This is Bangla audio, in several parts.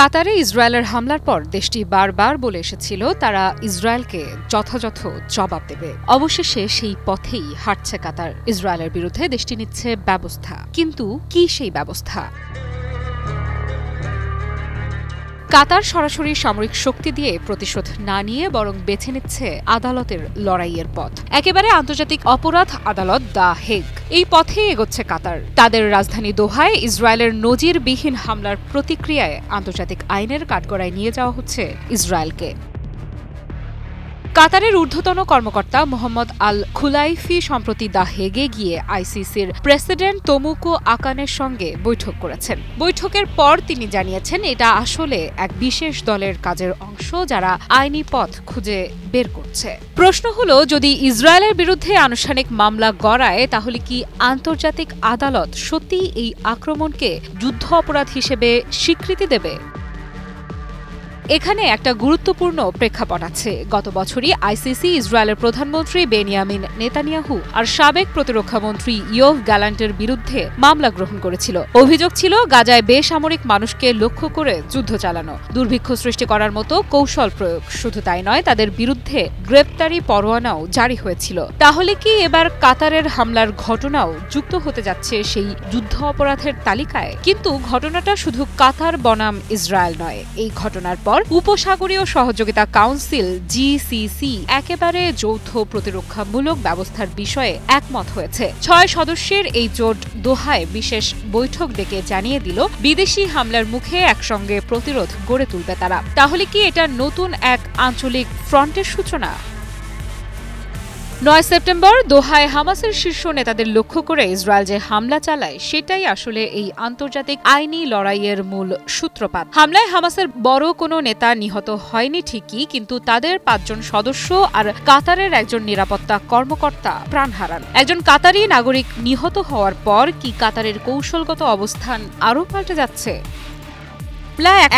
কাতারে ইসরায়েলের হামলার পর দেশটি বারবার বলে এসেছিল তারা ইসরায়েলকে যথাযথ জবাব দেবে। অবশেষে সেই পথেই হাঁটছে কাতার। ইসরায়েলের বিরুদ্ধে দেশটি নিচ্ছে ব্যবস্থা। কিন্তু কি সেই ব্যবস্থা? কাতার সরাসরি সামরিক শক্তি দিয়ে প্রতিশোধ না নিয়ে বরং বেছে নিচ্ছে আদালতের লড়াইয়ের পথ। একেবারে আন্তর্জাতিক অপরাধ আদালত দ্য হেগ এই পথে এগোচ্ছে কাতার। তাদের রাজধানী দোহায় ইসরায়েলের নজিরবিহীন হামলার প্রতিক্রিয়ায় আন্তর্জাতিক আইনের কাঠগড়ায় নিয়ে যাওয়া হচ্ছে ইসরায়েলকে। কাতারের ঊর্ধ্বতন কর্মকর্তা মোহাম্মদ আল খুলাইফি সম্প্রতি দ্য হেগে গিয়ে আইসিসির প্রেসিডেন্ট তমুকো আকানের সঙ্গে বৈঠক করেছেন। বৈঠকের পর তিনি জানিয়েছেন এটা আসলে এক বিশেষ দলের কাজের অংশ যারা আইনি পথ খুঁজে বের করছে। প্রশ্ন হলো, যদি ইসরায়েলের বিরুদ্ধে আনুষ্ঠানিক মামলা গড়ায় তাহলে কি আন্তর্জাতিক আদালত সত্যিই এই আক্রমণকে যুদ্ধ অপরাধ হিসেবে স্বীকৃতি দেবে? এখানে একটা গুরুত্বপূর্ণ প্রেক্ষাপট আছে। গত বছরই আইসিসি ইসরায়েলের প্রধানমন্ত্রী বেনিয়ামিন নেতানিয়াহু আর সাবেক প্রতিরক্ষামন্ত্রী ইয়োভ গ্যালান্টের বিরুদ্ধে মামলা গ্রহণ করেছিল। অভিযোগ ছিল গাজায় বেসামরিক মানুষকে লক্ষ্য করে যুদ্ধ চালানো, দুর্ভিক্ষ সৃষ্টি করার মতো কৌশল প্রয়োগ। শুধু তাই নয়, তাদের বিরুদ্ধে গ্রেপ্তারি পরোয়ানাও জারি হয়েছিল। তাহলে কি এবার কাতারের হামলার ঘটনাও যুক্ত হতে যাচ্ছে সেই যুদ্ধ অপরাধের তালিকায়? কিন্তু ঘটনাটা শুধু কাতার বনাম ইসরায়েল নয়। এই ঘটনার পর উপসাগরীয় সহযোগিতা কাউন্সিল জিসিসি একেবারে যৌথ প্রতিরক্ষামূলক ব্যবস্থার বিষয়ে একমত হয়েছে। ৬ সদস্যের এই জোট দোহায় বিশেষ বৈঠক ডেকে জানিয়ে দিল বিদেশি হামলার মুখে একসঙ্গে প্রতিরোধ গড়ে তুলবে তারা। তাহলে কি এটা নতুন এক আঞ্চলিক ফ্রন্টের সূচনা? ৯ সেপ্টেম্বর দোহায় হামাসের শীর্ষ নেতাদের লক্ষ্য করে ইসরায়েল যে হামলা চালায় সেটাই আসলে এই আন্তর্জাতিক আইনি লড়াইয়ের মূল সূত্রপাত। হামলায় হামাসের বড় কোনো নেতা নিহত হয়নি ঠিকই, কিন্তু তাদের ৫ জন সদস্য আর কাতারের একজন নিরাপত্তা কর্মকর্তা প্রাণ হারান। একজন কাতারি নাগরিক নিহত হওয়ার পর কি কাতারের কৌশলগত অবস্থান আরও পাল্টে যাচ্ছে?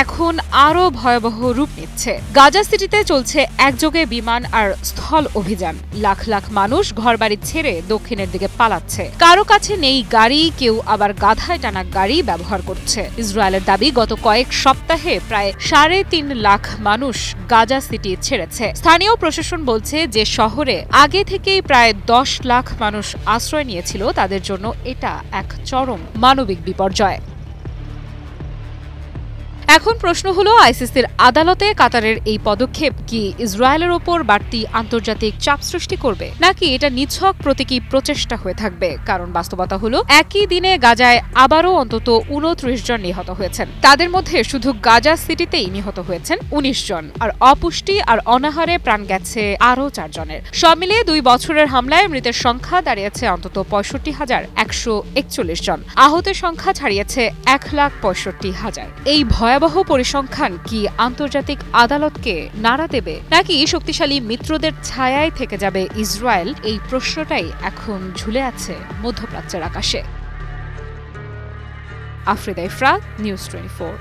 এখন আরও ভয়াবহ রূপ নিচ্ছে। গাজা সিটিতে চলছে একযোগে বিমান আর স্থল অভিযান। লাখ লাখ মানুষ ঘরবাড়ি ছেড়ে দক্ষিণের দিকে পালাচ্ছে। কারো কাছে নেই গাড়ি, কেউ আবার গাধায় টানা গাড়ি ব্যবহার করছে। ইসরায়েলের দাবি, গত কয়েক সপ্তাহে প্রায় ৩.৫ লাখ মানুষ গাজা সিটি ছেড়েছে। স্থানীয় প্রশাসন বলছে যে শহরে আগে থেকেই প্রায় ১০ লাখ মানুষ আশ্রয় নিয়েছিল, তাদের জন্য এটা এক চরম মানবিক বিপর্যয়। এখন প্রশ্ন হলো, আইসিসির আদালতে কাতারের এই পদক্ষেপ কি ইসরায়েলের ওপর বাড়তি আন্তর্জাতিক চাপ সৃষ্টি করবে, নাকি এটা নিছক প্রতীকী প্রচেষ্টা হয়ে থাকবে? কারণ বাস্তবতা হলো, একই দিনে গাজায় আবারও অন্তত ২৯ জন নিহত হয়েছেন। তাদের মধ্যে শুধু গাজা সিটিতেই নিহত হয়েছেন ১৯ জন, আর অপুষ্টি আর অনাহারে প্রাণ গেছে আরও ৪ জনের। সব মিলিয়ে ২ বছরের হামলায় মৃতের সংখ্যা দাঁড়িয়েছে অন্তত ৬৫,১৪১ জন। আহতের সংখ্যা ছাড়িয়েছে ১,৬৫,০০০। এই ভয়াবহ পরিসংখ্যান কি আন্তর্জাতিক আদালতকে নাড়া দেবে, নাকি শক্তিশালী মিত্রদের ছায়ায় থেকে যাবে ইসরায়েল? এই প্রশ্নটাই এখন ঝুলে আছে মধ্যপ্রাচ্যের আকাশে। আফ্রিদা ইফরাত, নিউজ 24।